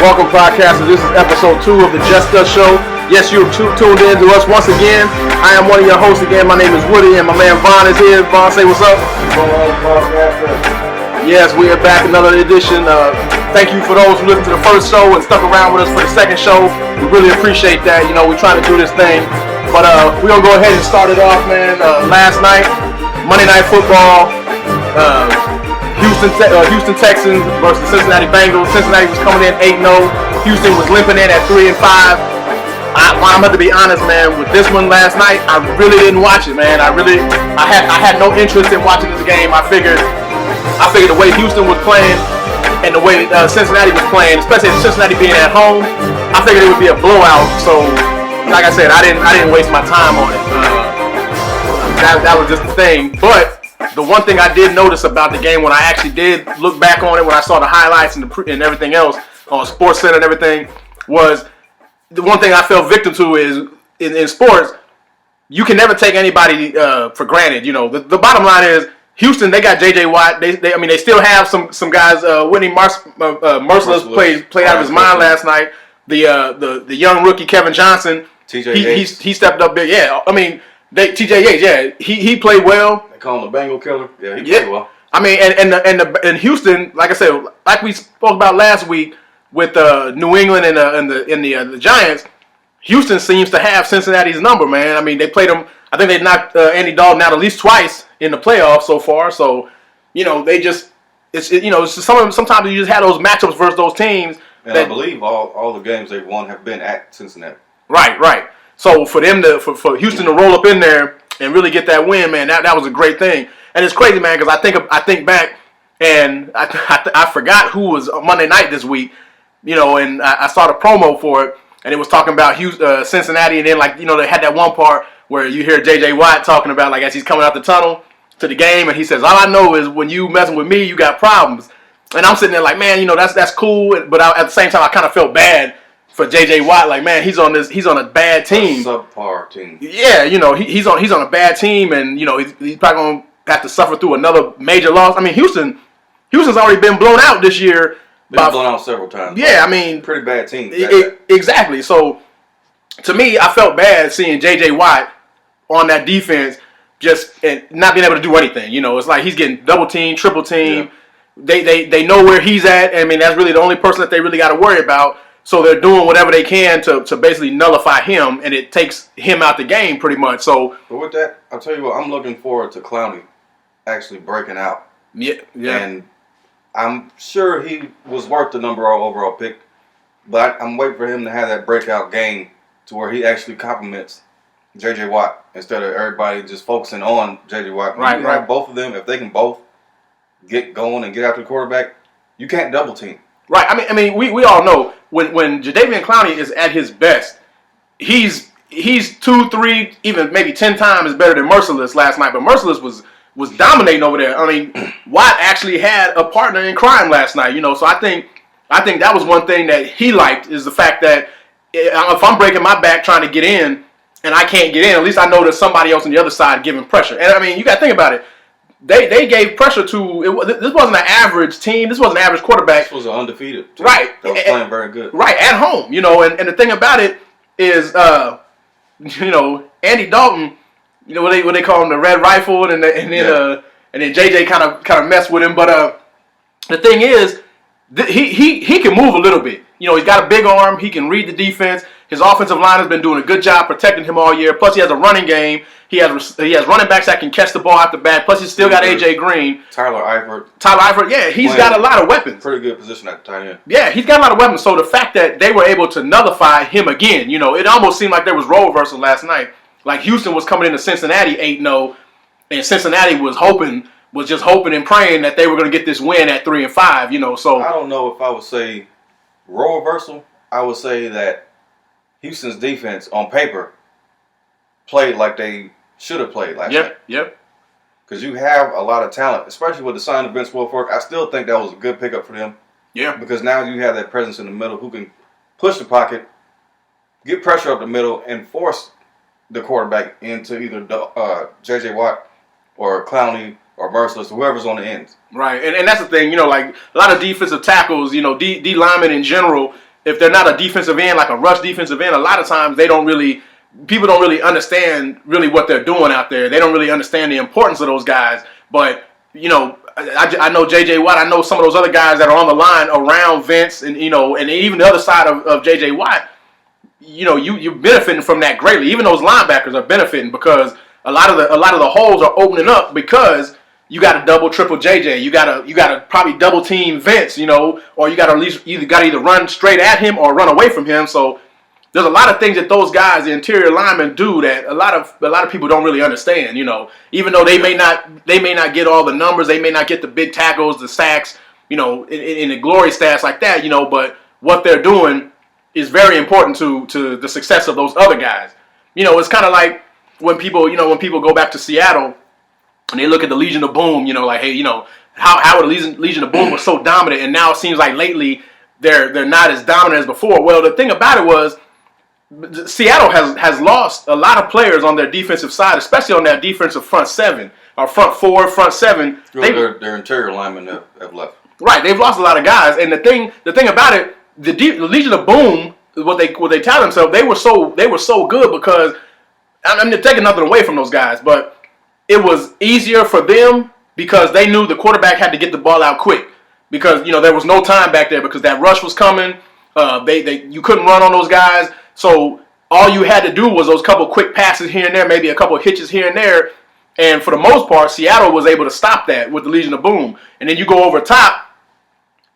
Welcome, podcasters. This is episode 2 of the Just Us Show. Yes, you're tuned in to us once again. I am one of your hosts again. My name is Woody, and my man Vaughn is here. Vaughn, say what's up. Yes, we are back, another edition. Thank you for those who listened to the first show and stuck around with us for the second show. We really appreciate that. You know, we're trying to do this thing. But we're going to go ahead and start it off, man. Last night, Monday Night Football, Houston Texans versus Cincinnati Bengals. Cincinnati was coming in 8-0. Houston was limping in at 3-5. I'm going to be honest, man. With this one last night, I really didn't watch it, man. I had no interest in watching this game. I figured the way Houston was playing and the way Cincinnati was playing, especially Cincinnati being at home, I figured it would be a blowout. So, like I said, I didn't waste my time on it. That was just the thing. But the one thing I did notice about the game when I actually did look back on it, when I saw the highlights and everything else on SportsCenter and everything, was the one thing I fell victim to is in sports, you can never take anybody for granted. You know, the bottom line is Houston. They got J.J. Watt. They still have some guys. Whitney Merciless played out of his mind last night. The young rookie Kevin Johnson. T.J. he stepped up big. Yeah, I mean T.J. Yates. Yeah, he played well. Call him the Bengal killer. Yeah, he played well. I mean, and Houston, like I said, like we spoke about last week with New England and the Giants, Houston seems to have Cincinnati's number, man. I mean, they played them. I think they knocked Andy Dalton out at least twice in the playoffs so far. So, you know, they just it's just sometimes you just have those matchups versus those teams. And I believe all the games they've won have been at Cincinnati. Right. So for them for Houston to roll up in there and really get that win, man, that was a great thing. And it's crazy, man, because I think back and I forgot who was Monday night this week, you know, and I saw the promo for it, and it was talking about Cincinnati, and then they had that one part where you hear J.J. Watt talking about as he's coming out the tunnel to the game, and he says, "All I know is when you messing with me, you got problems." And I'm sitting there like, man, that's cool, but at the same time I kind of felt bad for J.J. Watt, like, man, he's on a bad team, a subpar team. Yeah, he's on a bad team, and he's probably gonna have to suffer through another major loss. I mean, Houston's already been blown out this year. They've been blown out several times. Yeah, I mean, pretty bad team. Exactly. So to me, I felt bad seeing J.J. Watt on that defense and not being able to do anything. It's like he's getting double team, triple team. Yeah. They know where he's at. I mean, that's really the only person that they really got to worry about. So they're doing whatever they can to basically nullify him, and it takes him out the game pretty much. So, but with that, I'll tell you what, I'm looking forward to Clowney actually breaking out. Yeah. And I'm sure he was worth the number one overall pick, but I'm waiting for him to have that breakout game to where he actually compliments J.J. Watt instead of everybody just focusing on J.J. Watt. Right. Have both of them, if they can both get going and get after the quarterback, you can't double team. Right. I mean, we all know when Jadeveon Clowney is at his best, he's 2, 3, even maybe 10 times better than Merciless last night. But Merciless was dominating over there. I mean, Watt actually had a partner in crime last night. So I think that was one thing that he liked is the fact that if I'm breaking my back trying to get in and I can't get in, at least I know there's somebody else on the other side giving pressure. And I mean, you got to think about it. They gave pressure to this wasn't an average team. This wasn't an average quarterback. This was an undefeated team. Right. That was playing very good. Right, at home. And the thing about it is, Andy Dalton, what they call him, the red rifle, and then JJ kind of messed with him. But the thing is, he can move a little bit. He's got a big arm. He can read the defense. His offensive line has been doing a good job protecting him all year. Plus, he has a running game. He has running backs that can catch the ball out the back. Plus, he's still got A.J. Green. Tyler Eifert. Yeah, he's got a lot of weapons. Pretty good position at the tight end. Yeah, he's got a lot of weapons. So the fact that they were able to nullify him again, it almost seemed like there was role reversal last night. Like Houston was coming into Cincinnati 8-0, and Cincinnati was just hoping and praying that they were going to get this win at 3-5. So I don't know if I would say role reversal. I would say that Houston's defense on paper played like they should have played last night. Yep. Because you have a lot of talent, especially with the sign of Vince Wilfork. I still think that was a good pickup for them. Yeah. Because now you have that presence in the middle who can push the pocket, get pressure up the middle, and force the quarterback into either J.J. Watt or Clowney or Merciless, whoever's on the ends. Right, and that's the thing, like a lot of defensive tackles, D linemen in general, if they're not a defensive end, like a rush defensive end, a lot of times people don't really understand really what they're doing out there. They don't really understand the importance of those guys. But, I know J.J. Watt. I know some of those other guys that are on the line around Vince and, and even the other side of J.J. Watt. You're benefiting from that greatly. Even those linebackers are benefiting because a lot of the holes are opening up because you got to double, triple JJ. You got to probably double team Vince, or you got to at least either run straight at him or run away from him. So there's a lot of things that those guys, the interior linemen, do that a lot of people don't really understand. Even though they may not get all the numbers, they may not get the big tackles, the sacks, in the glory stats like that. But what they're doing is very important to the success of those other guys. It's kind of like when people go back to Seattle and they look at the Legion of Boom, like, hey, how the Legion of Boom was so dominant, and now it seems like lately they're not as dominant as before. Well, the thing about it was Seattle has lost a lot of players on their defensive side, especially on that defensive front seven, or front four, front seven. Their interior linemen have left. Right, they've lost a lot of guys, and the thing about it, the Legion of Boom, what they tell themselves, they were so good because I'm taking nothing away from those guys, but it was easier for them because they knew the quarterback had to get the ball out quick because there was no time back there because that rush was coming. You couldn't run on those guys, so all you had to do was those couple quick passes here and there, maybe a couple of hitches here and there, and for the most part, Seattle was able to stop that with the Legion of Boom. And then you go over top.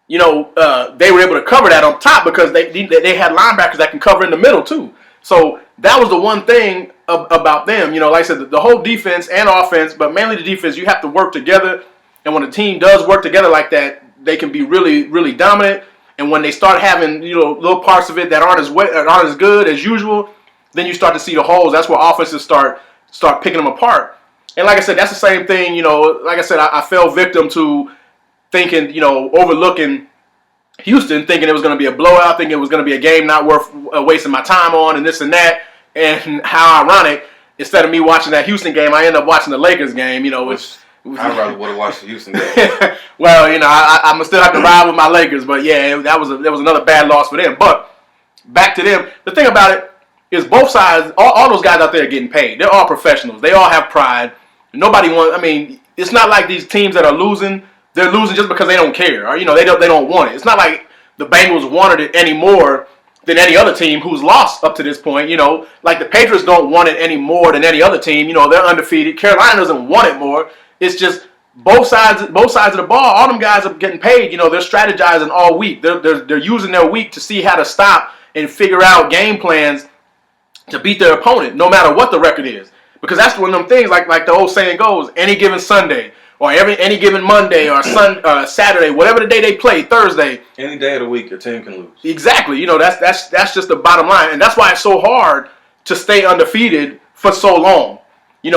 They were able to cover that on top because they had linebackers that can cover in the middle too. So that was the one thing about them. Like I said, the whole defense and offense, but mainly the defense, you have to work together. And when a team does work together like that, they can be really, really dominant. And when they start having little parts of it that aren't as good as usual, then you start to see the holes. That's where offenses start picking them apart. And like I said, that's the same thing. Like I said, I fell victim to thinking, overlooking Houston, thinking it was going to be a blowout, thinking it was going to be a game not worth wasting my time on and this and that. And how ironic, instead of me watching that Houston game, I ended up watching the Lakers game, which I'd rather would have watched the Houston game. Well, I'm still have to ride with my Lakers, but yeah, that was another bad loss for them. But back to them, the thing about it is both sides, all those guys out there are getting paid. They're all professionals. They all have pride. Nobody wants. It's not like these teams that are losing. They're losing just because they don't care, or they don't want it. It's not like the Bengals wanted it any more than any other team who's lost up to this point. Like the Patriots don't want it any more than any other team. They're undefeated. Carolina doesn't want it more. It's just both sides of the ball. All them guys are getting paid. They're strategizing all week. They're using their week to see how to stop and figure out game plans to beat their opponent, no matter what the record is. Because that's one of them things, like the old saying goes, any given Sunday, or any given Monday, or Saturday, whatever the day they play, Thursday. Any day of the week, your team can lose. Exactly. That's just the bottom line. And that's why it's so hard to stay undefeated for so long.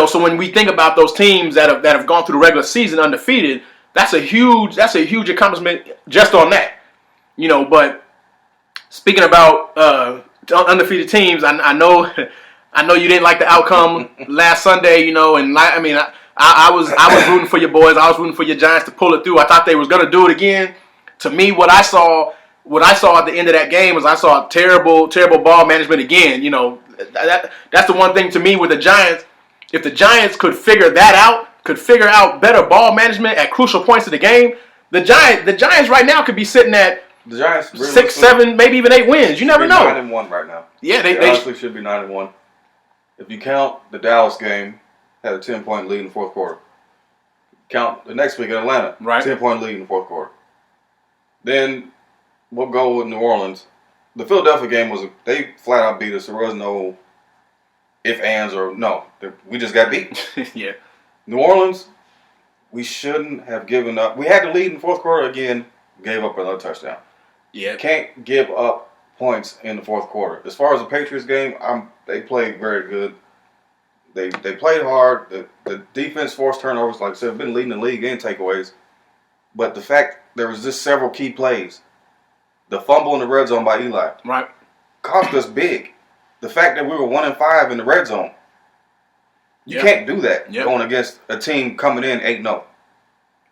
So when we think about those teams that have gone through the regular season undefeated, that's a huge accomplishment just on that. But speaking about undefeated teams, I know you didn't like the outcome last Sunday, and I was rooting for your boys. I was rooting for your Giants to pull it through. I thought they was going to do it again. To me, what I saw at the end of that game was I saw terrible ball management again. That's the one thing to me with the Giants. If the Giants could figure out better ball management at crucial points of the game, the Giants right now could be sitting at the Giants 6, 7, maybe even 8 wins. You never know. 9-1 right now. Yeah, they honestly should be 9-1. If you count the Dallas game, had a 10-point lead in the fourth quarter. Count the next week in Atlanta, right? 10-point lead in the fourth quarter. Then we'll go with New Orleans. The Philadelphia game they flat out beat us. There was no if, ands, or no. We just got beat. Yeah. New Orleans, we shouldn't have given up. We had the lead in the fourth quarter again, gave up another touchdown. Yeah. Can't give up points in the fourth quarter. As far as the Patriots game, they played very good. They played hard. The defense forced turnovers. Like I said, been leading the league in takeaways. But the fact there was just several key plays. The fumble in the red zone by Eli. Right. Cost us big. The fact that we were 1-5 in the red zone. You can't do that going against a team coming in 8-0.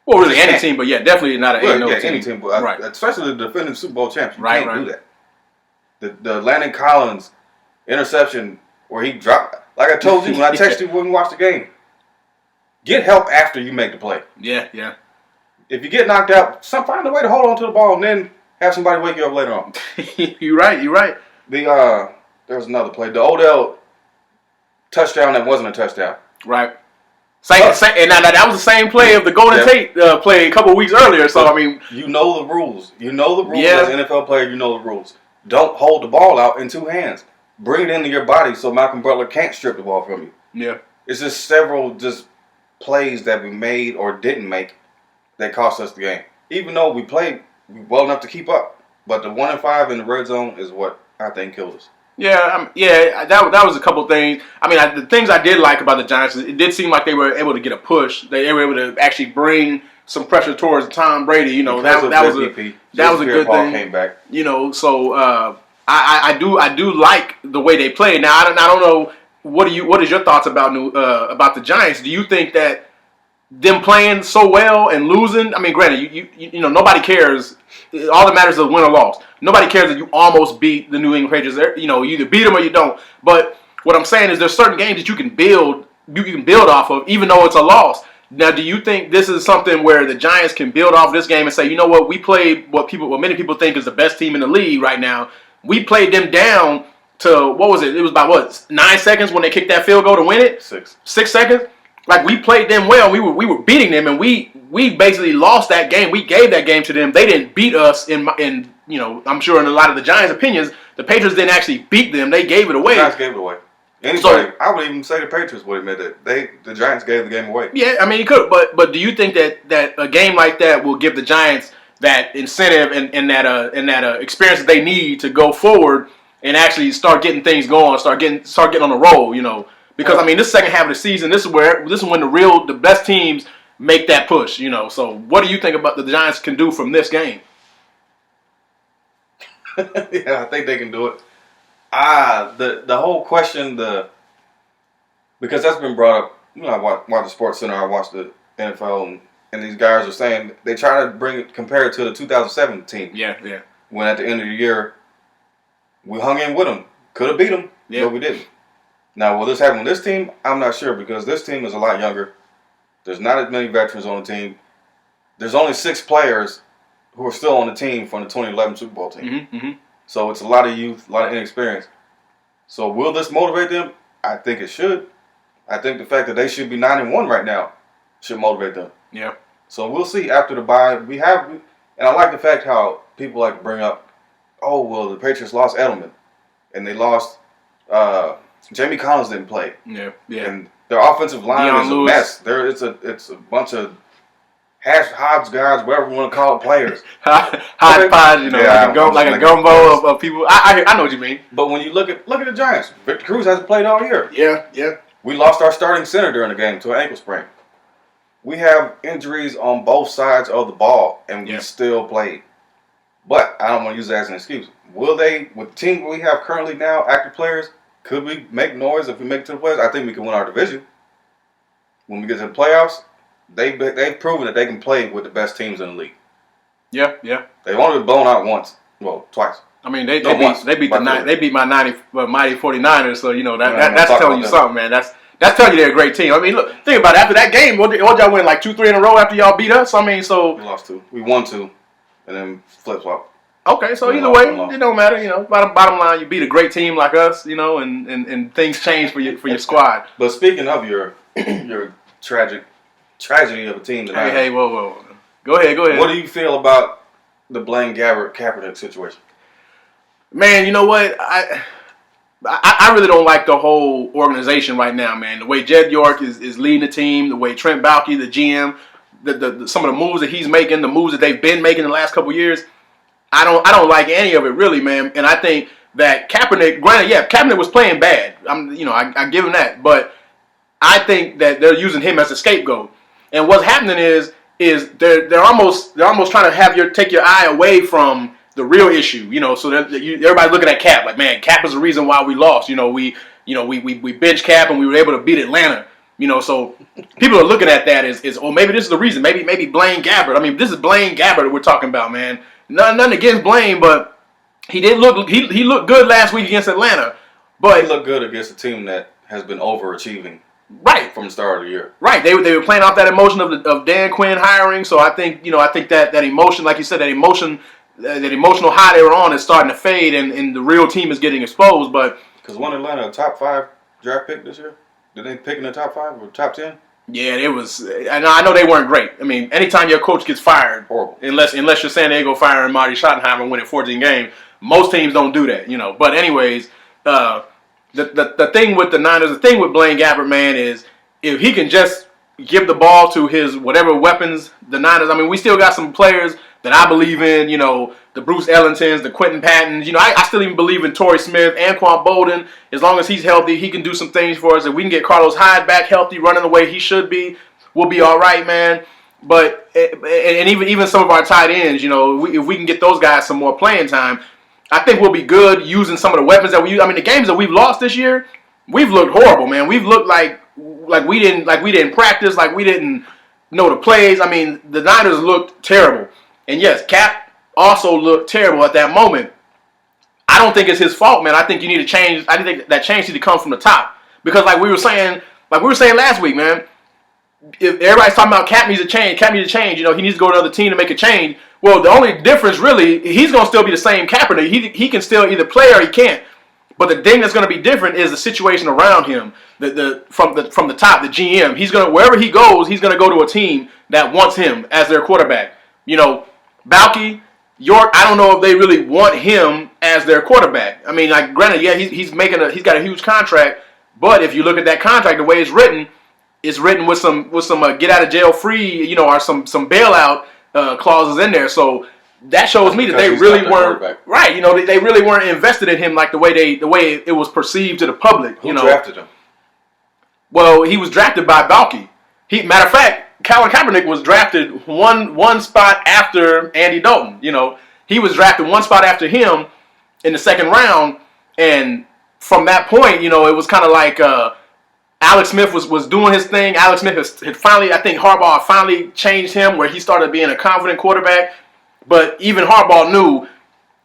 Well, really any team, but yeah, definitely not an 8-0 team. Any team, but right. Especially the defending Super Bowl champs. You can't do that. The Landon Collins interception where he dropped. Like I told you when I texted you when we watched the game, get help after you make the play. Yeah, yeah. If you get knocked out, find a way to hold on to the ball and then have somebody wake you up later on. You're right. There was another play. The Odell touchdown that wasn't a touchdown. Right. And that was the same play of the Golden Tate play a couple of weeks earlier. So, I mean. You know the rules. As an NFL player, you know the rules. Don't hold the ball out in two hands. Bring it into your body so Malcolm Butler can't strip the ball from you. Yeah. It's just several plays that we made or didn't make that cost us the game. Even though we played well enough to keep up. But the 1-5 in the red zone is what I think killed us. Yeah, that was a couple things. I mean, the things I did like about the Giants is it did seem like they were able to get a push. They were able to actually bring some pressure towards Tom Brady. You know, that was a good thing. Came back. You know, so I do like the way they played. Now I don't know what is your thoughts about the Giants? Do you think that them playing so well and losing? I mean, granted, you know nobody cares. All that matters is win or loss. Nobody cares that you almost beat the New England Patriots. You know, you either beat them or you don't. But what I'm saying is there's certain games that you can build off of, even though it's a loss. Now, do you think this is something where the Giants can build off this game and say, you know what, we played what many people think is the best team in the league right now. We played them down to, what was it? It was about 9 seconds when they kicked that field goal to win it? 6 seconds. Like, we played them well. We were beating them, and we basically lost that game. We gave that game to them. They didn't beat us in you know, I'm sure in a lot of the Giants' opinions, the Patriots didn't actually beat them. They gave it away. The Giants gave it away. I would even say the Patriots would admit that the Giants gave the game away. Yeah, I mean, you could, but do you think that a game like that will give the Giants that incentive and that experience that they need to go forward and actually start getting things going, start getting on the roll, you know? Because I mean, this second half of the season, this is when the best teams make that push, you know. So, what do you think about the Giants can do from this game? Yeah, I think they can do it. The whole question, because that's been brought up. You know, I watch the Sports Center. I watch the NFL, and these guys are saying they try to compare it to the 2007 team. Yeah. When at the end of the year, we hung in with them, could have beat them, but we didn't. Now, will this happen with this team? I'm not sure because this team is a lot younger. There's not as many veterans on the team. There's only 6 players who are still on the team from the 2011 Super Bowl team. Mm-hmm. So it's a lot of youth, a lot of inexperience. So will this motivate them? I think it should. I think the fact that they should be 9-1 right now should motivate them. Yeah. So we'll see after the bye. And I like the fact how people like to bring up, oh, well, the Patriots lost Edelman. And they lost, Jamie Collins didn't play. Yeah. And their offensive line is a mess. It's a bunch of hodgepodge guys, whatever you want to call it, players. Hodgepodge, you know, like a gumbo of people. I know what you mean. But when you look at the Giants, Victor Cruz hasn't played all year. Yeah. We lost our starting center during the game to an ankle sprain. We have injuries on both sides of the ball, and we still played. But I don't want to use that as an excuse. Will they, with the team we have currently now, active players, could we make noise if we make it to the playoffs? I think we can win our division. When we get to the playoffs, they've proven that they can play with the best teams in the league. Yeah. They've only been blown out once. Well, twice. I mean, they beat my mighty 49ers, so you know that's telling you something, man. That's telling you they're a great team. I mean, look, think about it. After that game, what y'all win, like 2-3 in a row after y'all beat us? I mean, so we lost 2. We won 2, and then flip flop. Okay, so either way, it don't matter. You know, bottom line, you beat a great team like us, you know, and things change for your squad. But speaking of your tragedy of a team tonight. Hey, whoa. Go ahead. What do you feel about the Blaine Gabbert-Kaepernick situation? Man, you know what? I really don't like the whole organization right now, man. The way Jed York is leading the team, the way Trent Baalke, the GM, some of the moves that he's making, the moves that they've been making the last couple of years, I don't like any of it really, man. And I think that Kaepernick, granted, Kaepernick was playing bad. I give him that, but I think that they're using him as a scapegoat. And what's happening is they're almost trying to take your eye away from the real issue, you know. So everybody's looking at Cap like, man, Cap is the reason why we lost. You know, we bench Cap and we were able to beat Atlanta. You know, so people are looking at that as maybe this is the reason. Maybe Blaine Gabbert. I mean, this is Blaine Gabbert that we're talking about, man. Nothing against Blaine, but He did look he looked good last week against Atlanta, He but looked good against a team that has been overachieving right. from the start of the year. Right, they were playing off that emotion of Dan Quinn hiring. So I think that emotion, like you said, that emotional high they were on is starting to fade, and the real team is getting exposed. But Because wasn't Atlanta a top 5 draft pick this year? Did they pick in the top 5 or top 10? yeah, it was. And I know they weren't great. I mean, anytime your coach gets fired, Horrible. unless you're San Diego firing Marty Schottenheimer winning 14 games, most teams don't do that. But anyways, the thing with the Niners, the thing with Blaine Gabbert, man, is if he can just give the ball to his whatever weapons the Niners. I mean, we still got some players that I believe in. The Bruce Ellingtons, the Quentin Pattons. I still even believe in Torrey Smith, Anquan Bolden. As long as he's healthy, he can do some things for us. If we can get Carlos Hyde back healthy, running the way he should be, we'll be all right, man. But and even some of our tight ends, if we can get those guys some more playing time, I think we'll be good using some of the weapons that we use. I mean, the games that we've lost this year, we've looked horrible, man. We've looked like we didn't practice, like we didn't know the plays. I mean, the Niners looked terrible. And yes, Cap also looked terrible at that moment. I don't think it's his fault, man. I think you need to change. I think that change needs to come from the top. Because like we were saying last week, man, if everybody's talking about Cap needs to change, he needs to go to another team to make a change. Well, the only difference really, he's going to still be the same Kaepernick. He can still either play or he can't. But the thing that's going to be different is the situation around him. From the top, the GM. He's going to, wherever he goes, he's going to go to a team that wants him as their quarterback. Balky, York, I don't know if they really want him as their quarterback. I mean, like, granted, yeah, he's got a huge contract, but if you look at that contract, the way it's written with some get out of jail free, or some bailout clauses in there. So that shows me that they really weren't right. They really weren't invested in him like the way it was perceived to the public. Who drafted him? Well, he was drafted by Balky. Matter of fact, Colin Kaepernick was drafted one spot after Andy Dalton. He was drafted one spot after him in the second round, and from that point, it was kind of like Alex Smith was doing his thing. Alex Smith had finally, I think Harbaugh finally changed him where he started being a confident quarterback. But even Harbaugh knew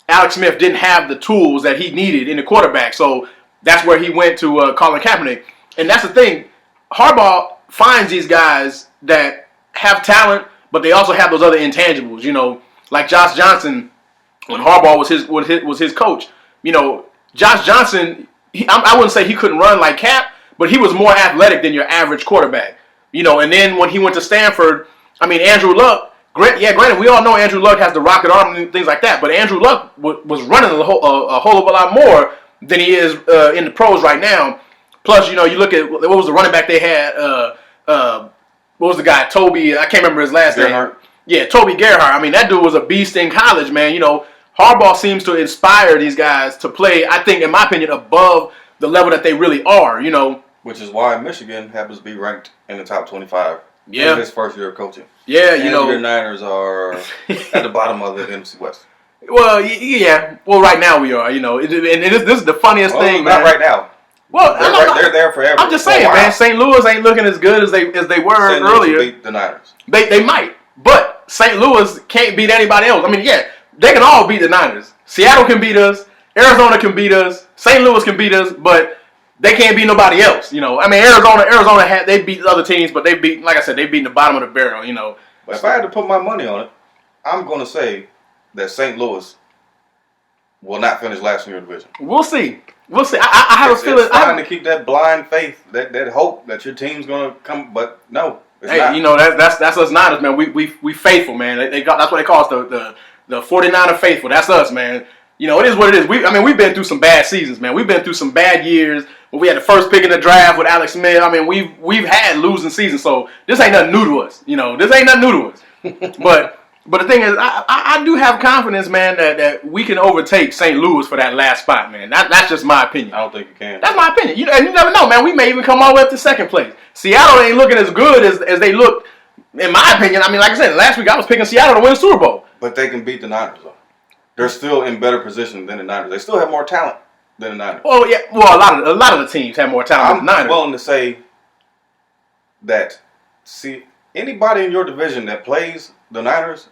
Alex Smith didn't have the tools that he needed in the quarterback, so that's where he went to Colin Kaepernick. And that's the thing, Harbaugh finds these guys that have talent, but they also have those other intangibles. Like Josh Johnson, when Harbaugh was his coach. Josh Johnson, I wouldn't say he couldn't run like Cap, but he was more athletic than your average quarterback. And then when he went to Stanford, I mean, Andrew Luck, granted, we all know Andrew Luck has the rocket arm and things like that, but Andrew Luck was running a whole of a lot more than he is in the pros right now. Plus, you look at what was the running back they had. What was the guy? Toby. I can't remember his last name. Yeah, Toby Gerhardt. I mean, that dude was a beast in college, man. Harbaugh seems to inspire these guys to play, I think, in my opinion, above the level that they really are. Which is why Michigan happens to be ranked in the top 25 in his first year of coaching. Yeah, and your Niners are at the bottom of the NFC West. Well, yeah. Well, right now we are. And this is the funniest thing, not man. right now. Well, they're there forever. I'm just saying, man. St. Louis ain't looking as good as they were St. earlier. Louis beat the Niners. They might, but St. Louis can't beat anybody else. I mean, yeah, they can all beat the Niners. Seattle can beat us. Arizona can beat us. St. Louis can beat us, but they can't beat nobody else. I mean, Arizona they beat other teams, but they beat, like I said, they beat the bottom of the barrel. But if I had to put my money on it, I'm going to say that St. Louis will not finish last in your division. We'll see. I have a feeling. It's fine to keep that blind faith, that hope that your team's going to come, but no, it's not. That's us Niners, man. We faithful, man. That's what they call us, the 49er faithful. That's us, man. It is what it is. We've been through some bad seasons, man. We've been through some bad years. When we had the first pick in the draft with Alex Smith, I mean, we've had losing seasons, so this ain't nothing new to us. This ain't nothing new to us. But the thing is, I do have confidence, man, that we can overtake St. Louis for that last spot, man. That's just my opinion. I don't think you can. That's my opinion. And you never know, man. We may even come all the way up to second place. Seattle ain't looking as good as they looked, in my opinion. I mean, like I said, last week I was picking Seattle to win the Super Bowl. But they can beat the Niners, though. They're still in better position than the Niners. They still have more talent than the Niners. Well, yeah. Well, a lot of the teams have more talent than the Niners. I'm willing to say that, anybody in your division that plays the Niners,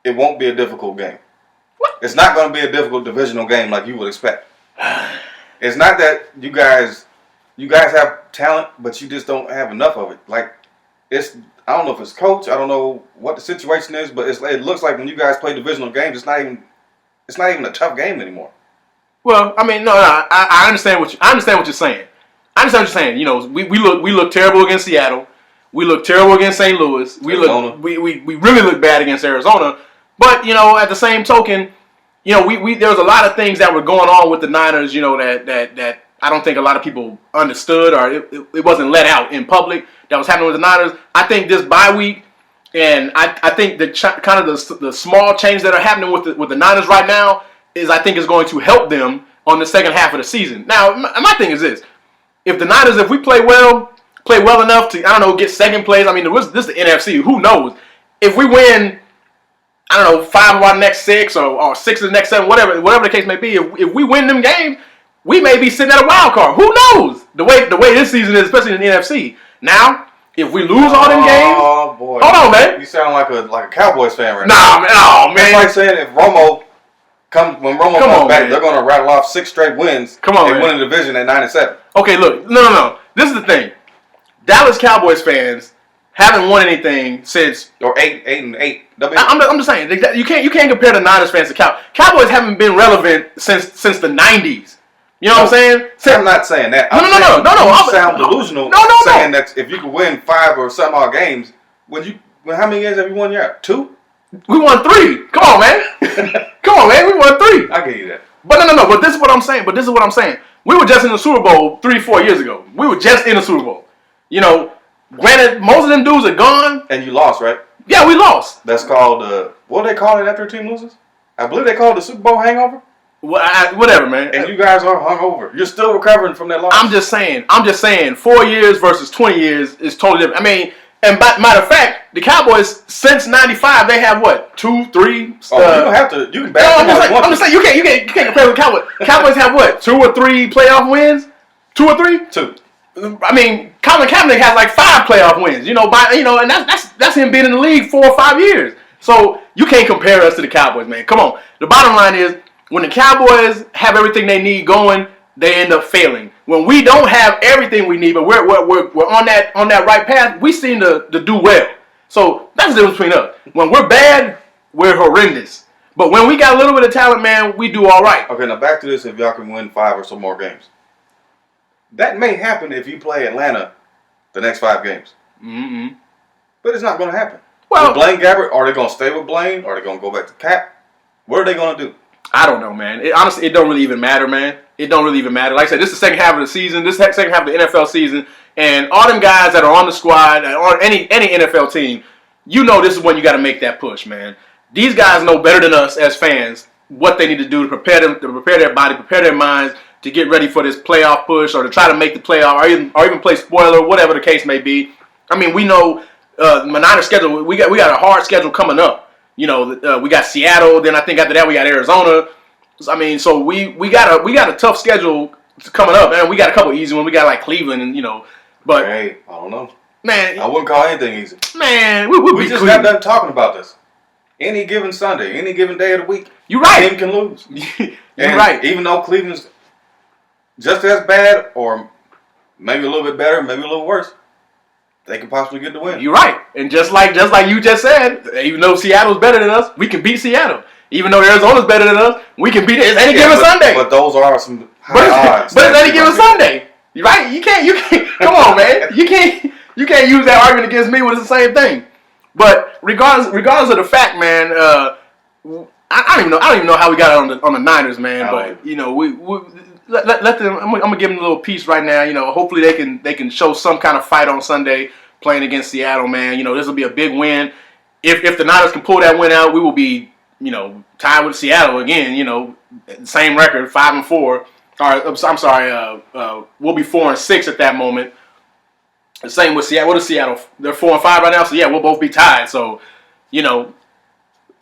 it won't be a difficult game. It's not going to be a difficult divisional game like you would expect. It's not that you guys have talent, but you just don't have enough of it. Like, I don't know if it's coach. I don't know what the situation is, but it looks like when you guys play divisional games, it's not even a tough game anymore. Well, I mean, no, I understand what you're saying. I understand what you're saying. You know, we look terrible against Seattle. We look terrible against St. Louis. We really look bad against Arizona. But you know, at the same token, you know, there was a lot of things that were going on with the Niners. You know, that I don't think a lot of people understood, or it wasn't let out in public that was happening with the Niners. I think this bye week, and I think the small changes that are happening with the Niners right now I think is going to help them on the second half of the season. Now, my thing is this: if the Niners, if we play well enough to, I don't know, get second place. I mean, this is the NFC. Who knows? If we win, I don't know, 5 of our next 6 or 6 of the next 7, whatever the case may be. If we win them games, we may be sitting at a wild card. Who knows? The way this season is, especially in the NFC. Now, if we lose all them games, oh boy, hold on, man. You sound like a Cowboys fan right now. Man, oh man. It's like saying if when Romo comes back, man, they're going to rattle off 6 straight wins. Come on, and win the division at 9-7. Okay, look, no. This is the thing. Dallas Cowboys fans haven't won anything since 8-8. I'm just saying you can't compare the Niners fans to Cowboys haven't been relevant since the 90s. You know what I'm saying? I'm not saying that. No. You sound delusional. Saying that if you could win 5 or some odd games, how many games have you won yet? 2? We won 3. Come on, man. We won 3. I give you that. But no. But this is what I'm saying. We were just in the Super Bowl 3-4 years ago. We were just in the Super Bowl. You know, granted, most of them dudes are gone. And you lost, right? Yeah, we lost. That's called, what do they call it after a team loses? I believe they call it the Super Bowl hangover. Whatever, man. And you guys are hungover. You're still recovering from that loss. I'm just saying, 4 years versus 20 years is totally different. I mean, and matter of fact, the Cowboys since '95 they have what 2, 3. You don't have to. You can back. No, I'm just saying you can't compare with the Cowboys. Cowboys have what 2 or 3 playoff wins? 2 or 3? 2. I mean, Colin Kaepernick has like 5 playoff wins. And that's him being in the league 4 or 5 years. So you can't compare us to the Cowboys, man. Come on. The bottom line is when the Cowboys have everything they need going, they end up failing. When we don't have everything we need, but we're on that right path, we seem to do well. So that's the difference between us. When we're bad, we're horrendous. But when we got a little bit of talent, man, we do all right. Okay, now back to this. If y'all can win 5 or some more games, that may happen if you play Atlanta the next 5 games. Mm-hmm. But it's not going to happen. Well, with Blaine Gabbert, are they going to stay with Blaine? Or are they going to go back to Cap? What are they going to do? I don't know, man. Honestly, it don't really even matter, man. It don't really even matter. Like I said, this is the second half of the season. This is the second half of the NFL season. And all them guys that are on the squad, or any NFL team, you know this is when you got to make that push, man. These guys know better than us as fans what they need to do to prepare their body, prepare their minds to get ready for this playoff push or to try to make the playoff or even play spoiler, whatever the case may be. I mean, we know Niners schedule. We got a hard schedule coming up. You know, we got Seattle. Then I think after that we got Arizona. I mean, so we got a tough schedule coming up, man. We got a couple easy ones. We got like Cleveland and but hey, I don't know, man. I wouldn't call anything easy, man. We just got done talking about this. Any given Sunday, any given day of the week, you're right. Team can lose. You're right. Even though Cleveland's just as bad, or maybe a little bit better, maybe a little worse, they could possibly get the win. You're right. And just like you just said, even though Seattle's better than us, we can beat Seattle. Even though Arizona's better than us, we can beat it. It's any given Sunday. But those are some high odds. But it's any given Sunday. Right? You can't. Come on, man. You can't use that argument against me when it's the same thing. But regardless of the fact, man, I don't even know how we got on the Niners, man. But we let them. I'm gonna give them a little piece right now. Hopefully they can show some kind of fight on Sunday playing against Seattle, man. This will be a big win. If the Niners can pull that win out, we will be tied with Seattle again. Same record, 5-4. Or I'm sorry, we'll be 4-6 at that moment. The same with Seattle. What is Seattle? They're 4-5 right now, so yeah, we'll both be tied. So, I mean,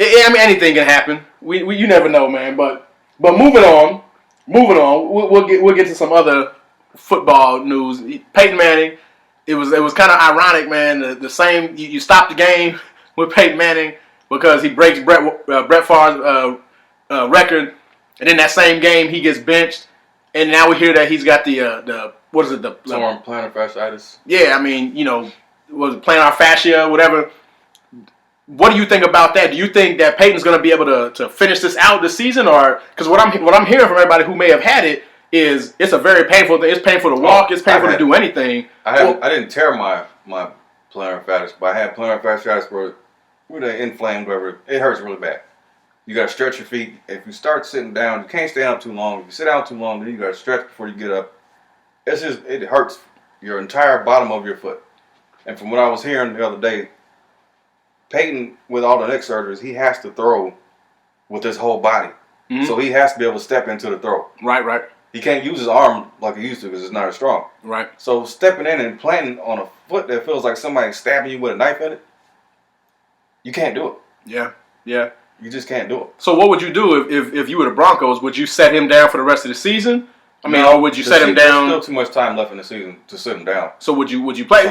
anything can happen. You never know, man. But moving on. We'll get to some other football news. Peyton Manning. It was kind of ironic, man. The same you stop the game with Peyton Manning because he breaks Brett Favre's record, and then that same game he gets benched, and now we hear that he's got the what is it, the torn plantar fasciitis. Yeah, I mean, was it plantar fascia, whatever. What do you think about that? Do you think that Peyton's going to be able to finish this out this season, or because what I'm hearing from everybody who may have had it is it's a very painful thing. It's painful to walk. It's painful to do anything. I didn't tear my plantar fasciitis, but I had plantar fasciitis where they inflamed, whatever. It hurts really bad. You got to stretch your feet. If you start sitting down, you can't stand up too long. If you sit down too long, then you got to stretch before you get up. It hurts your entire bottom of your foot. And from what I was hearing the other day, Peyton, with all the neck surgeries, he has to throw with his whole body. Mm-hmm. So he has to be able to step into the throw. Right. He can't use his arm like he used to because it's not as strong. Right. So stepping in and planting on a foot that feels like somebody stabbing you with a knife in it, you can't do it. Yeah. You just can't do it. So what would you do if you were the Broncos? Would you set him down for the rest of the season? Or would you set him down? There's still too much time left in the season to sit him down. So would you play?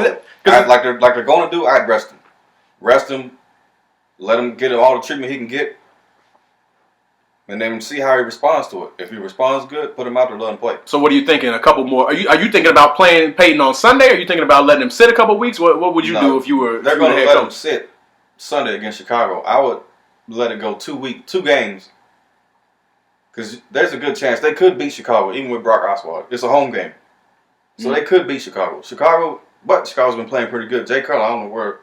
Like they're going to do, I'd rest him. Rest him. Let him get all the treatment he can get. And then see how he responds to it. If he responds good, put him out there, let him play. So what are you thinking? A couple more? Are you thinking about playing Peyton on Sunday? Or are you thinking about letting him sit a couple weeks? What would you do if you were? They're going to let him sit Sunday against Chicago. I would let it go 2 games. Because there's a good chance they could beat Chicago, even with Brock Osweiler. It's a home game. So they could beat Chicago. But Chicago's been playing pretty good. Jay Cutler, I don't know where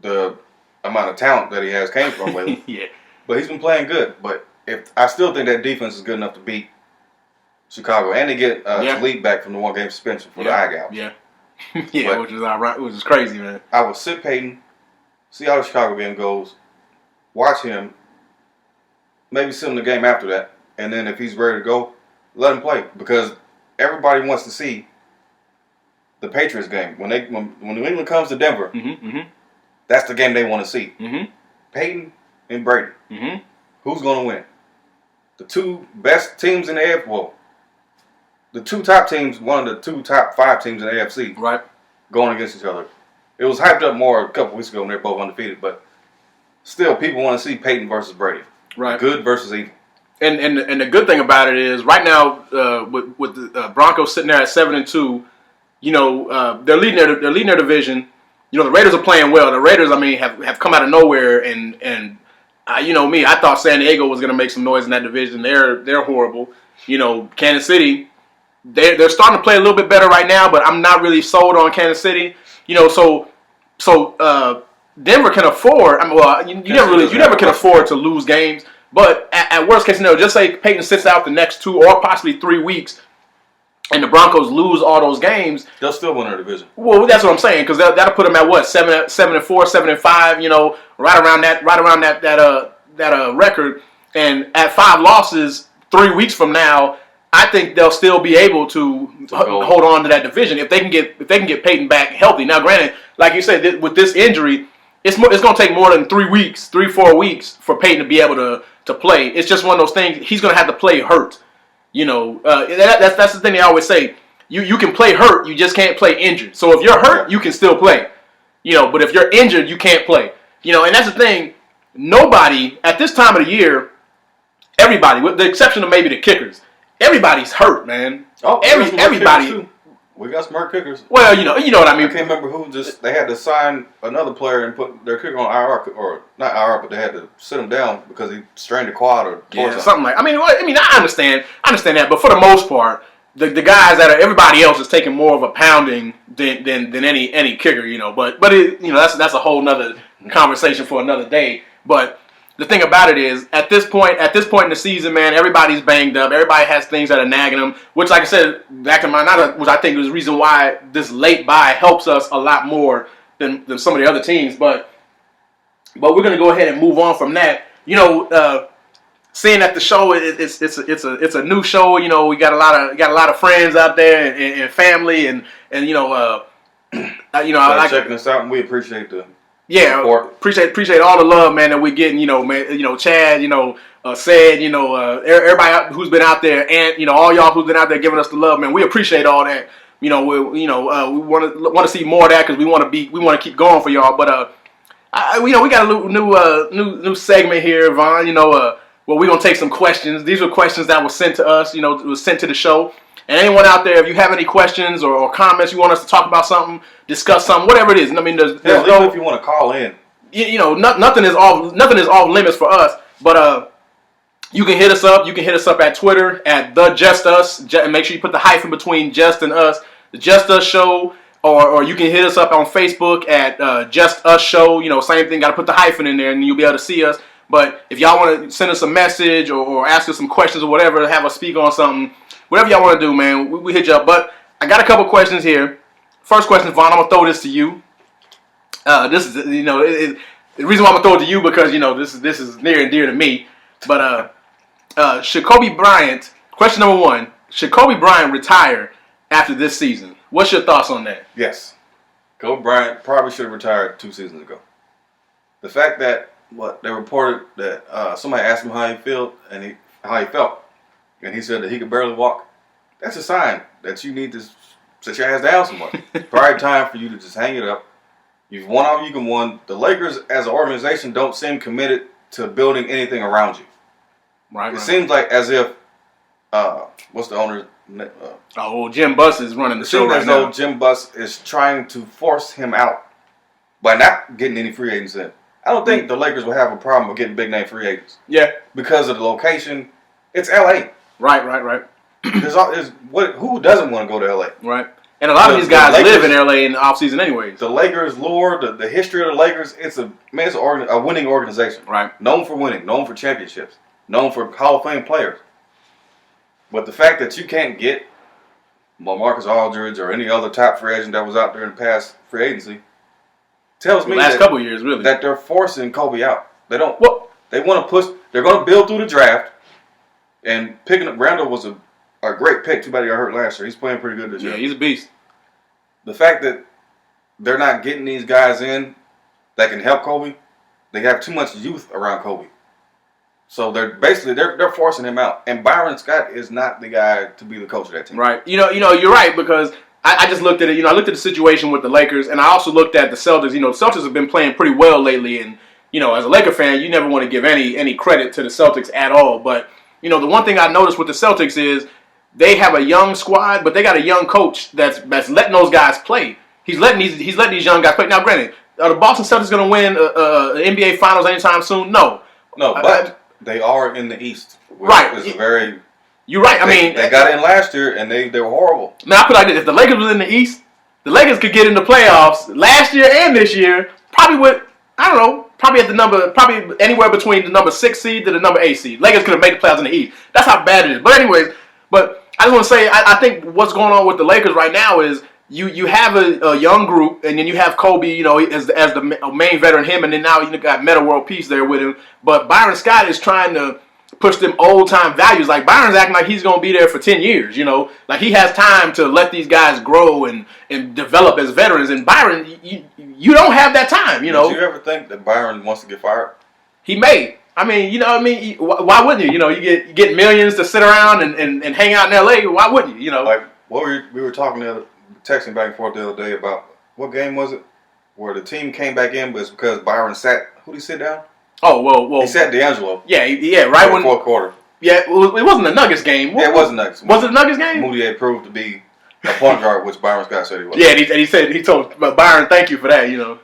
the amount of talent that he has came from lately. Yeah. But he's been playing good. But I still think that defense is good enough to beat Chicago. And they get Talib back from the 1-game suspension for the eye gougge. Yeah. Which is crazy, man. I would sit Peyton, see how the Chicago game goes, watch him, maybe sit him the game after that, and then if he's ready to go, let him play. Because everybody wants to see the Patriots game. When New England comes to Denver, that's the game they want to see. Mm-hmm. Peyton and Brady. Mm-hmm. Who's going to win? The two best teams in the AFC. Well, the two top teams, one of the two top 5 teams in the AFC, right, going against each other. It was hyped up more a couple weeks ago when they're both undefeated, but still, people want to see Peyton versus Brady. Right. Good versus evil. And the good thing about it is right now with the Broncos sitting there at 7-2, they're leading their division. The Raiders are playing well. The Raiders, have come out of nowhere and me, I thought San Diego was going to make some noise in that division. They're horrible. Kansas City, they're starting to play a little bit better right now, but I'm not really sold on Kansas City. So Denver can afford. You never can afford to lose games. But at worst case scenario, just say Peyton sits out the next 2 or possibly 3 weeks, and the Broncos lose all those games, they'll still win their division. Well, that's what I'm saying, because that'll put them at what 7-4, 7-5. Right around that record. And at 5 losses, 3 weeks from now, I think they'll still be able to hold on to that division if they can get Peyton back healthy. Now, granted, like you said, with this injury, it's going to take more than 3-4 weeks for Peyton to be able to play. It's just one of those things. He's going to have to play hurt. That's the thing they always say. You can play hurt, you just can't play injured. So if you're hurt, you can still play. But if you're injured, you can't play. And that's the thing. Nobody at this time of the year, everybody, with the exception of maybe the kickers, everybody's hurt, man. Everybody. We got some hurt kickers. Well, you know what I mean. I can't remember who they had to sign another player and put their kicker on IR, or not IR, but they had to sit him down because he strained a quad or something like. I understand that, but for the most part, the guys everybody else is taking more of a pounding than any kicker, But that's a whole nother conversation for another day. But the thing about it is, at this point in the season, man, everybody's banged up. Everybody has things that are nagging them. Which, like I said, back in my which I think is the reason why this late bye helps us a lot more than some of the other teams. But we're gonna go ahead and move on from that. Seeing that the show it's a new show. We got a lot of friends out there and family and checking us out, and we appreciate the. Yeah, appreciate all the love, man, that we're getting. Chad, said, everybody who's been out there, and all y'all who's been out there giving us the love, man. We appreciate all that. We want to see more of that because we want to keep going for y'all. But we got a new segment here, Vaughn. Well, we're gonna take some questions. These were questions that were sent to us. You know, it was sent to the show. And anyone out there, if you have any questions or comments, you want us to talk about something, discuss something, whatever it is. I mean, there's no. If you want to call in, you know, nothing is off limits for us. But you can hit us up. You can hit us up at Twitter at the Just Us. And make sure you put the hyphen between Just and Us. The Just Us Show. Or you can hit us up on Facebook at Just Us Show. You know, same thing. Got to put the hyphen in there, and you'll be able to see us. But if y'all want to send us a message or ask us some questions or whatever, have us speak on something, whatever y'all want to do, man, we hit you up. But I got a couple questions here. First question, Vaughn, I'm gonna throw this to you. This is, you know, the reason why I'm gonna throw it to you because you know this is near and dear to me. But should Kobe Bryant? Question number one: should Kobe Bryant retire after this season? What's your thoughts on that? Yes. Kobe Bryant probably should have retired 2 seasons ago. The fact that they reported that somebody asked him how he felt, and he said that he could barely walk. That's a sign that you need to sit your ass down somewhere. Probably time for you to just hang it up. You've won all you can win. The Lakers as an organization don't seem committed to building anything around you. Right. It seems like as if what's the owner? Jim Buss is running the show right now. Jim Buss is trying to force him out by not getting any free agents in. I don't think the Lakers will have a problem with getting big name free agents. Yeah. Because of the location. It's LA. Right. Who doesn't want to go to LA? Right. And a lot of these guys live in LA in the offseason anyways. The Lakers lore, the history of the Lakers, it's a winning organization. Right. Known for winning, known for championships, known for Hall of Fame players. But the fact that you can't get Marcus Aldridge or any other top free agent that was out there in past free agency tells me couple of years really that they're forcing Kobe out. They don't. Well, they want to push. They're going to build through the draft, and picking up Randall was a great pick. Too bad he got hurt last year. He's playing pretty good this year. Yeah, he's a beast. The fact that they're not getting these guys in that can help Kobe, they have too much youth around Kobe. So they're forcing him out. And Byron Scott is not the guy to be the coach of that team. Right. You know, you're right because I just looked at it. You know, I looked at the situation with the Lakers, and I also looked at the Celtics. You know, the Celtics have been playing pretty well lately, and you know, as a Laker fan, you never want to give any credit to the Celtics at all. But you know, the one thing I noticed with the Celtics is they have a young squad, but they got a young coach that's letting those guys play. He's letting these young guys play. Now, granted, are the Boston Celtics going to win the NBA Finals anytime soon? No. But they are in the East. Right. It's very. You're right. I mean, they got in last year and they were horrible. Now I put it like this: if the Lakers was in the East, the Lakers could get in the playoffs last year and this year. Probably with probably anywhere between the number 6 seed to the number 8 seed. Lakers could have made the playoffs in the East. That's how bad it is. But anyways, I just want to say I think what's going on with the Lakers right now is you have a young group, and then you have Kobe, you know, as the main veteran, him, and then now you got Metta World Peace there with him. But Byron Scott is trying to push them old time values. Like Byron's acting like he's gonna be there for 10 years, you know, like he has time to let these guys grow and develop as veterans. And Byron, you don't have that time, you know. Did you ever think that Byron wants to get fired? He may. I mean, you know what I mean? Why wouldn't you? You know, you get millions to sit around and hang out in LA. Why wouldn't you? You know, like we were talking texting back and forth the other day about what game was it where the team came back in, but it's because Byron who did he sit down? Oh, well. He sat D'Angelo. Yeah, right when fourth quarter. Yeah, it wasn't the Nuggets game. Yeah, it was the Nuggets. Was it the Nuggets game? Moutier proved to be a point guard, which Byron Scott said he was. Yeah, and he told Byron, "Thank you for that." You know.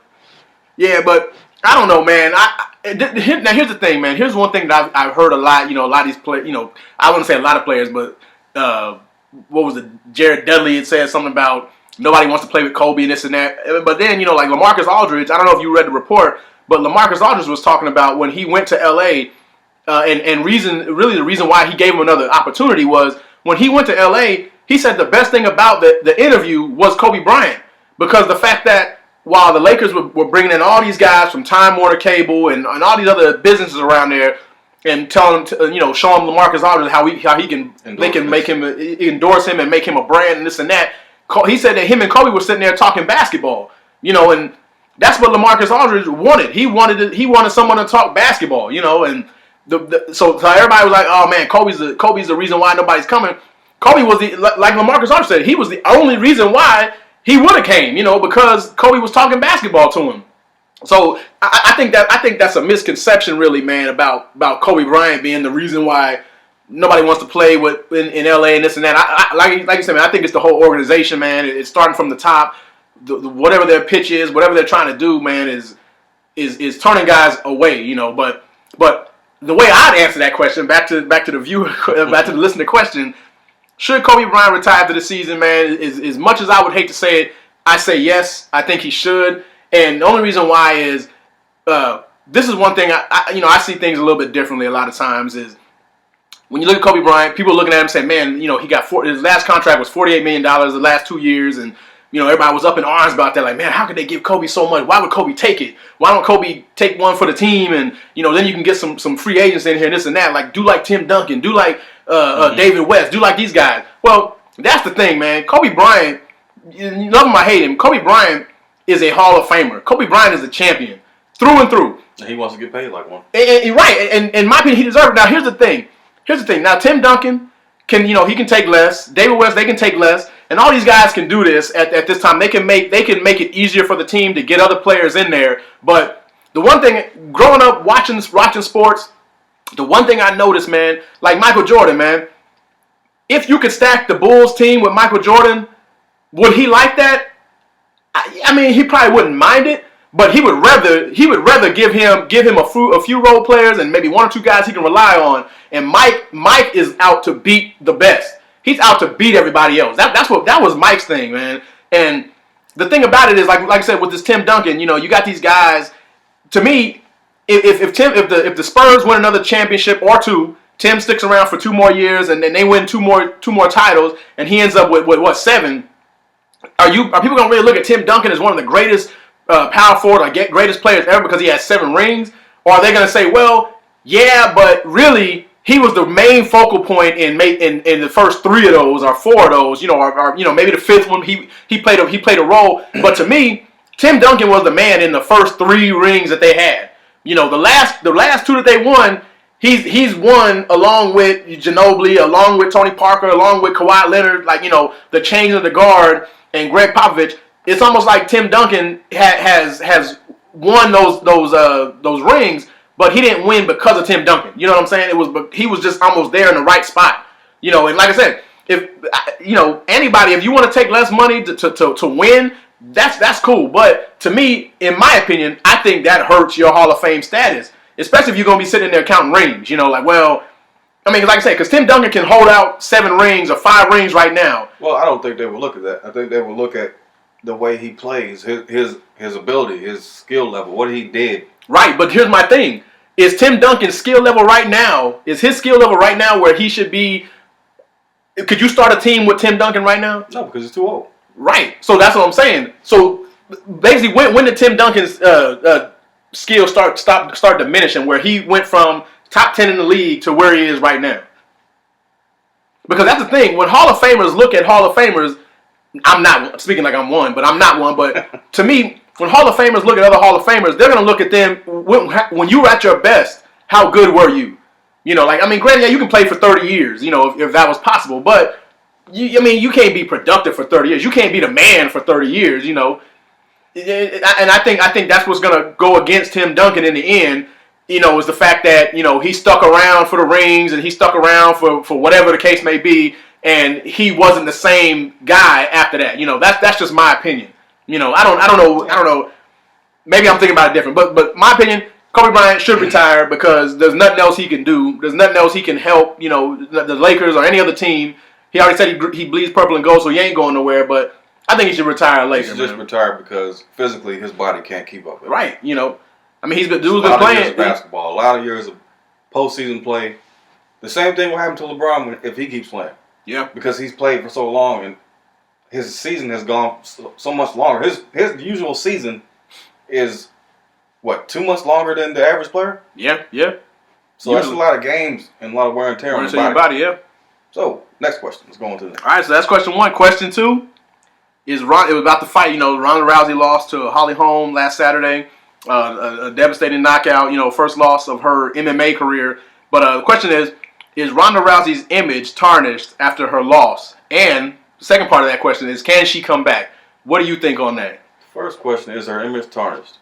Yeah, but I don't know, man. Now here's the thing, man. Here's one thing that I've heard a lot. You know, a lot of these players. You know, I wouldn't say a lot of players, but what was it? Jared Dudley had said something about nobody wants to play with Kobe and this and that. But then, you know, like LaMarcus Aldridge. I don't know if you read the report. But LaMarcus Aldridge was talking about when he went to LA, and the reason why he gave him another opportunity was when he went to LA, he said the best thing about the interview was Kobe Bryant. Because the fact that while the Lakers were bringing in all these guys from Time Warner Cable and all these other businesses around there and telling them, you know, show him LaMarcus Aldridge how he can make him endorse him and make him a brand and this and that. He said that him and Kobe were sitting there talking basketball, you know, and that's what LaMarcus Aldridge wanted. He wanted someone to talk basketball, you know, and so everybody was like, "Oh man, Kobe's the reason why nobody's coming." Kobe was like LaMarcus Aldridge said, he was the only reason why he would have came, you know, because Kobe was talking basketball to him. So I think that's a misconception, really, man, about Kobe Bryant being the reason why nobody wants to play in LA and this and that. Like you said, man, I think it's the whole organization, man. It's starting from the top. Whatever their pitch is, whatever they're trying to do, man, is turning guys away, you know. But the way I'd answer that question, back to the viewer, back to the listener question, should Kobe Bryant retire after the season, man? Is as much as I would hate to say it, I say yes. I think he should. And the only reason why is this is one thing I see things a little bit differently a lot of times is when you look at Kobe Bryant, people looking at him saying, man, he got his last contract was $48 million the last 2 years, and everybody was up in arms about that, like, man, how could they give Kobe so much? Why would Kobe take it? Why don't Kobe take one for the team, and then you can get some free agents in here and this and that, like do like Tim Duncan, do like David West, do like these guys. Well, that's the thing, man. Kobe Bryant, you love him or hate him, Kobe Bryant is a Hall of Famer. Kobe Bryant is a champion through and through. He wants to get paid like one. Right, and in my opinion, he deserves it. Now, here's the thing. Now, Tim Duncan he can take less. David West, they can take less, and all these guys can do this at this time. They can make it easier for the team to get other players in there. But the one thing, growing up watching sports, the one thing I noticed, man, like Michael Jordan, man, if you could stack the Bulls team with Michael Jordan, would he like that? I mean, he probably wouldn't mind it, but he would rather give him a few role players and maybe one or two guys he can rely on. And Mike is out to beat the best. He's out to beat everybody else. That was Mike's thing, man. And the thing about it is, like I said, with this Tim Duncan, you got these guys. To me, if the Spurs win another championship or two, Tim sticks around for 2 more years, and then they win two more titles, and he ends up with what, 7. Are people gonna really look at Tim Duncan as one of the greatest power forward or greatest players ever because he has 7 rings? Or are they gonna say, well, yeah, but really he was the main focal point in the first 3 of those or 4 of those, or maybe the 5th one he played a role. But to me, Tim Duncan was the man in the first 3 rings that they had. The last 2 that they won, he's won along with Ginobili, along with Tony Parker, along with Kawhi Leonard, the change of the guard and Greg Popovich. It's almost like Tim Duncan has won those rings, but he didn't win because of Tim Duncan. You know what I'm saying? He was just almost there in the right spot. And like I said, if anybody, if you want to take less money to win, that's cool. But to me, in my opinion, I think that hurts your Hall of Fame status, especially if you're gonna be sitting there counting rings. Like I said, because Tim Duncan can hold out 7 rings or 5 rings right now. Well, I don't think they would look at that. I think they would look at the way he plays, his ability, his skill level, what he did. Right, but here's my thing. Is Tim Duncan's skill level right now, where he should be? Could you start a team with Tim Duncan right now? No, because he's too old. Right, so that's what I'm saying. So basically, when did Tim Duncan's skill start diminishing, where he went from top 10 in the league to where he is right now? Because that's the thing. When Hall of Famers look at Hall of Famers, I'm not speaking like I'm one, but I'm not one. But to me, when Hall of Famers look at other Hall of Famers, they're going to look at them when you were at your best. How good were you? Granted, yeah, you can play for 30 years, if that was possible. But you can't be productive for 30 years. You can't be the man for 30 years, And I think that's what's going to go against Tim Duncan in the end. Is the fact that, he stuck around for the rings and he stuck around for whatever the case may be, and he wasn't the same guy after that. That's just my opinion. I don't know. Maybe I'm thinking about it different, but my opinion, Kobe Bryant should retire because there's nothing else he can do. There's nothing else he can help, the Lakers or any other team. He already said he bleeds purple and gold, so he ain't going nowhere, but I think he should retire later. He should just retire because physically his body can't keep up with it. Right, he's been playing basketball, a lot of years of postseason play. The same thing will happen to LeBron if he keeps playing. Yeah, because he's played for so long and his season has gone so much longer. His usual season is 2 months longer than the average player. Yeah. So that's a lot of games and a lot of wear and tear on your body. Yeah. So next question. Let's go on to the next. All right. So that's question 1. Question 2 is it was about the fight. Ronda Rousey lost to Holly Holm last Saturday. A devastating knockout. First loss of her MMA career. But the question is Ronda Rousey's image tarnished after her loss? And the second part of that question is, can she come back? What do you think on that? First question, is her image tarnished?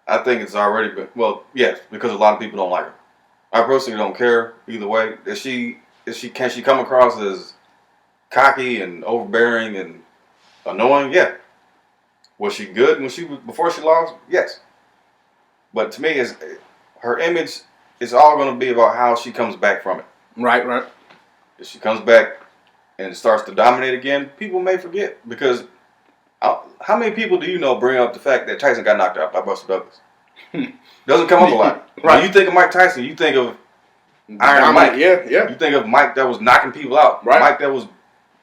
I think it's already been. Well, yes, because a lot of people don't like her. I personally don't care either way. Can she come across as cocky and overbearing and annoying? Yeah. Was she good before she lost? Yes. But to me, her image is all going to be about how she comes back from it. Right. If she comes back and starts to dominate again, people may forget. Because how many people do you know bring up the fact that Tyson got knocked out by Buster Douglas? Doesn't come up a lot. Right. When you think of Mike Tyson, you think of Iron Mike. Yeah. You think of Mike that was knocking people out. Right. Mike that was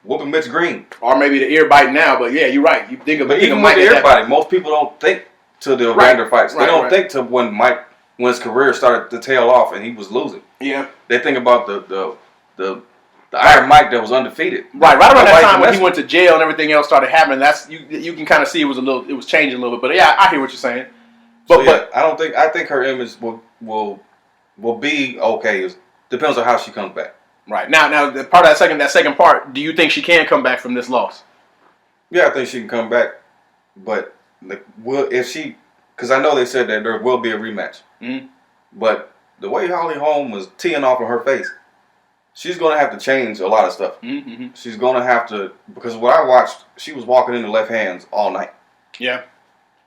whooping Mitch Green. Or maybe the ear bite now, but yeah, you're right. You think of But even with the ear biting, most people don't think to the Evander fights. They don't think to when his career started to tail off and he was losing. Yeah. They think about the Iron Mike that was undefeated. Right around that time when he went to jail and everything else started happening. That's you can kind of see it was changing a little bit. But yeah, I hear what you're saying. But I think her image will be okay. It depends on how she comes back. Right. Now the part of that second part, do you think she can come back from this loss? Yeah, I think she can come back. But because I know they said that there will be a rematch. Mm-hmm. But the way Holly Holm was teeing off in her face, she's going to have to change a lot of stuff. Mm-hmm. She's going to have to, because what I watched, she was walking into left hands all night. Yeah.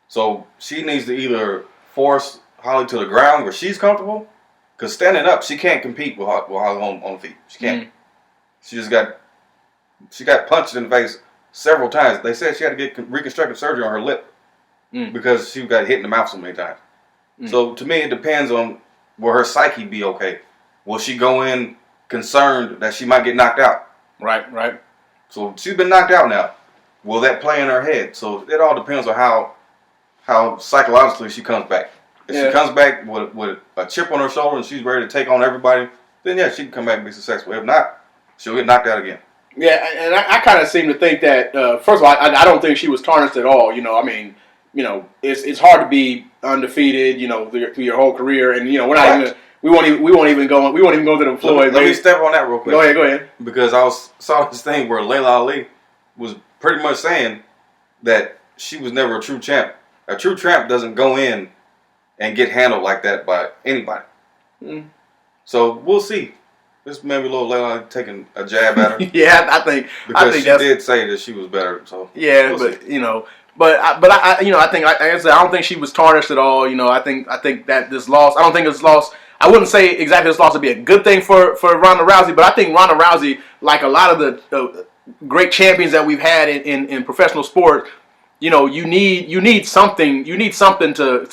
So she needs to either force Holly to the ground where she's comfortable, because standing up, she can't compete with Holly Holm on the feet. She can't. Mm-hmm. She got punched in the face several times. They said she had to get reconstructive surgery on her lip because she got hit in the mouth so many times. So to me, it depends on will her psyche be okay. Will she go in concerned that she might get knocked out? Right. So she's been knocked out now. Will that play in her head? So it all depends on how psychologically she comes back. If she comes back with a chip on her shoulder and she's ready to take on everybody, then yeah, she can come back and be successful. If not, she'll get knocked out again. Yeah, and I kind of seem to think that first of all, I don't think she was tarnished at all. I mean, it's hard to be undefeated, through your whole career, and we're not even. We won't even go to the Floyd. Let me step on that real quick. Go ahead. Because I saw this thing where Layla Ali was pretty much saying that she was never a true champ. A true champ doesn't go in and get handled like that by anybody. So we'll see. This may be a little Layla Ali taking a jab at her. Yeah, I think she did say that she was better. So yeah, we'll see. I think like I said, I don't think she was tarnished at all. I think that this loss. I don't think this loss. I wouldn't say exactly this loss would be a good thing for Ronda Rousey, but I think Ronda Rousey, like a lot of the great champions that we've had in professional sport, you need something. You need something to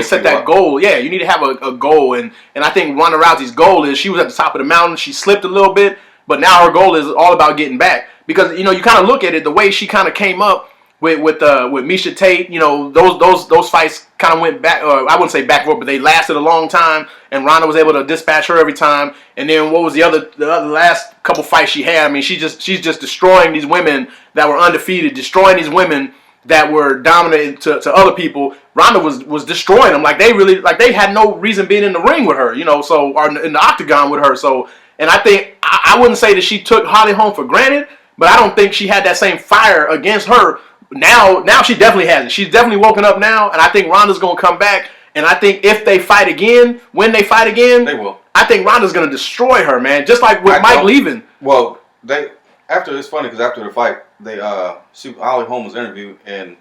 set that goal. Yeah, you need to have a goal, and I think Ronda Rousey's goal is she was at the top of the mountain. She slipped a little bit, but now her goal is all about getting back. Because you kind of look at it the way she kind of came up with Miesha Tate. Those fights kind of went back. Or I wouldn't say backward, but they lasted a long time, and Ronda was able to dispatch her every time. And then what was the other last couple fights she had? I mean, she's just destroying these women that were undefeated, destroying these women that were dominant to other people. Ronda was destroying them like they had no reason being in the ring with her, or in the octagon with her. So, and I think I wouldn't say that she took Holly Holm for granted, but I don't think she had that same fire against her. Now she definitely has it. She's definitely woken up now, and I think Ronda's gonna come back. And I think if they fight again, when they fight again, they will. I think Ronda's gonna destroy her, man. Just like with Mike leaving. Well, it's funny because after the fight, Holly Holm was interviewed, and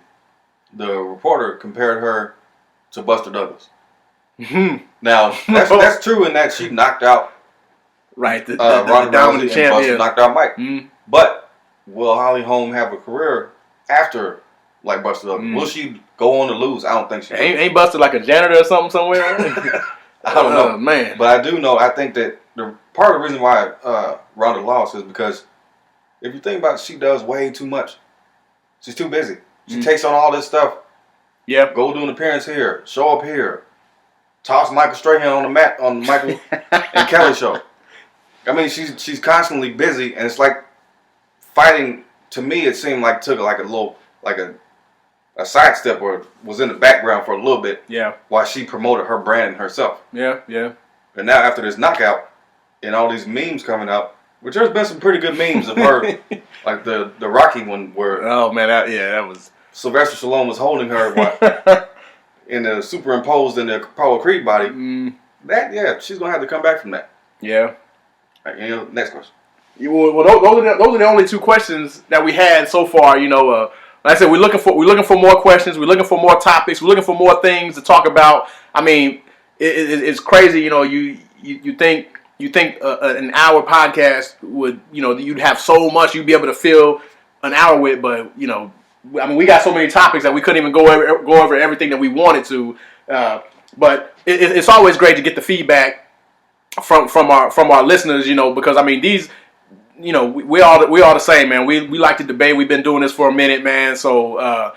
the reporter compared her to Buster Douglas. Now that's true in that she knocked out the Ronda Rousey and Buster knocked out Mike. Mm. But will Holly Holm have a career after like Buster Douglas? Will she go on to lose? I don't think she will. Ain't Buster like a janitor or something somewhere? I don't know, man. But I do know. I think that part of the reason why Ronda lost is because if you think about it, she does way too much. She's too busy. She takes on all this stuff. Yeah. Go do an appearance here. Show up here. Toss Michael Strahan on the mat on the Michael and Kelly show. I mean, she's constantly busy, and it's like fighting. To me, it seemed like took a sidestep or was in the background for a little bit. Yeah. While she promoted her brand and herself. Yeah. And now after this knockout and all these memes coming out, which there's been some pretty good memes of her, like the Rocky one where that was Sylvester Stallone was holding her in the superimposed in the Apollo Creed body. She's gonna have to come back from that. Yeah. All right, next question. Well, those are the only two questions that we had so far. Like I said, we're looking for more questions. We're looking for more topics. We're looking for more things to talk about. I mean, it's crazy. You think an hour podcast would, you'd have so much you'd be able to fill an hour with, but I mean, we got so many topics that we couldn't even go over everything that we wanted to. But it's always great to get the feedback from our listeners, because I mean these, we all the same, man. We like to debate. We've been doing this for a minute, man. So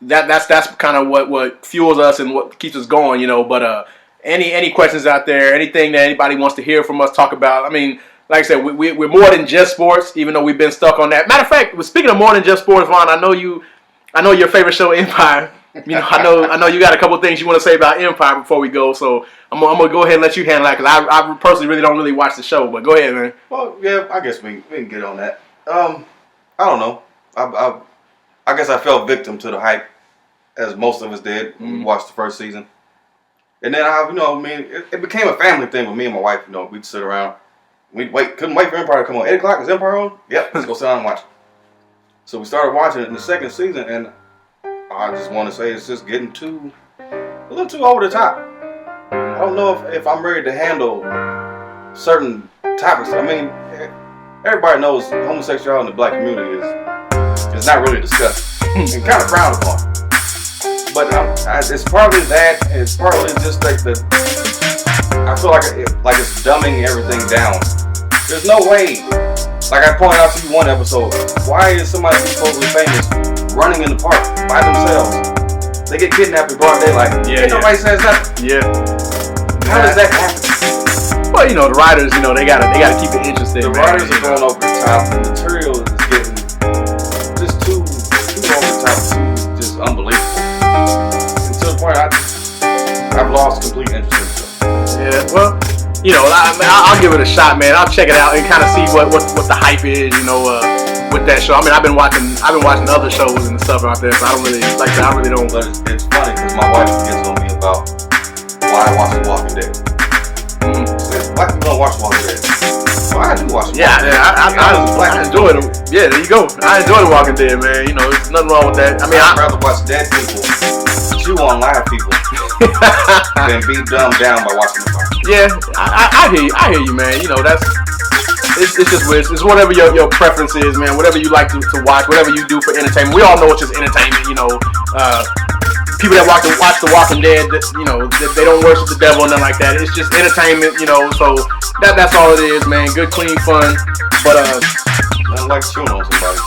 that's kind of what fuels us and what keeps us going, But any questions out there, anything that anybody wants to hear from us, talk about. I mean, like I said, we're more than just sports, even though we've been stuck on that. Matter of fact, speaking of more than just sports, Vaughn, I know your favorite show, Empire. I know you got a couple of things you want to say about Empire before we go. So I'm gonna go ahead and let you handle that, because I personally really don't watch the show. But go ahead, man. Well, yeah, I guess we can get on that. I don't know. I guess I fell victim to the hype, as most of us did when we watched the first season. And then it became a family thing with me and my wife. We'd sit around. Couldn't wait for Empire to come on. 8 o'clock, is Empire on? Yep, let's go sit down and watch it. So we started watching it in the second season, and I just want to say it's just getting a little too over the top. I don't know if I'm ready to handle certain topics. I mean, everybody knows homosexuality in the black community is not really discussed and kind of frowned upon. But it's partly that, and it's partly just like I feel like it's dumbing everything down. There's no way. Like I pointed out to you one episode, why is somebody who's supposedly famous running in the park by themselves? They get kidnapped in broad daylight. Nobody says nothing. Yeah. How does that happen? Well, the writers, they gotta keep it interesting. The writers are going over the top. The material is getting just too over the top, just unbelievable. And to the point, I've lost complete interest in it. Yeah. Well, I'll give it a shot, man. I'll check it out and kind of see what the hype is, with that show. I mean, I've been watching other shows and stuff out there, so I don't really like that. I really don't. But it's funny because my wife gets on me about why I watch The Walking Dead. Says, why you don't watch The Walking Dead? Well, I do watch The Walking Dead. I enjoy them. Yeah, there you go. I enjoy The Walking Dead, man. There's nothing wrong with that. I mean, I'd rather watch dead people chew on live people than be dumbed down by watching the fight. Yeah, I hear you, man. That's it's just weird. It's whatever your preference is, man. Whatever you like to watch, whatever you do for entertainment. We all know it's just entertainment, People that watch The Walking Dead, they don't worship the devil and nothing like that. It's just entertainment, So that's all it is, man. Good, clean fun. But nothing like chewing on somebody.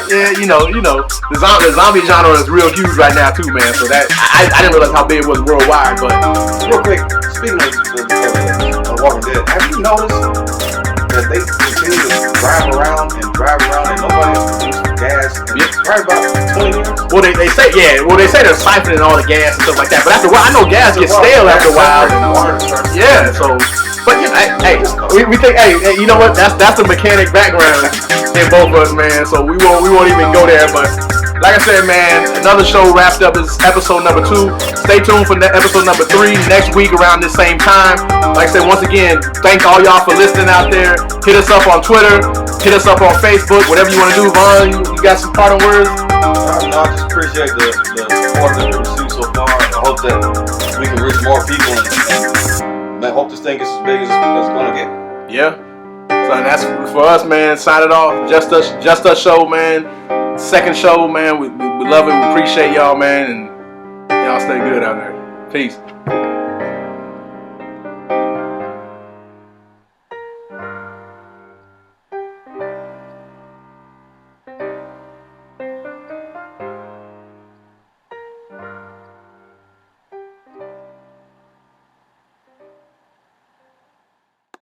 Yeah, the zombie genre is real huge right now too, man. So that I didn't realize how big it was worldwide. But real quick, speaking of Walking Dead, have you noticed that they continue to drive around and nobody has produced gas? Probably about 20 years. Well, they say they're siphoning all the gas and stuff like that. But after a while, I know gas gets stale after a while. Yeah, so. But we think, you know what? That's the mechanic background in both of us, man. So we won't even go there. But like I said, man, another show wrapped up is episode number 2. Stay tuned for episode number 3 next week around this same time. Like I said, once again, thank all y'all for listening out there. Hit us up on Twitter. Hit us up on Facebook. Whatever you want to do, Vaughn. You got some parting words? No, I just appreciate the support that we received so far. I hope that we can reach more people and I hope this thing gets as big as it's gonna get. Yeah. So that's for us, man. Sign it off. Just us show, man. Second show, man. We love it. We appreciate y'all, man. And y'all stay good out there. Peace.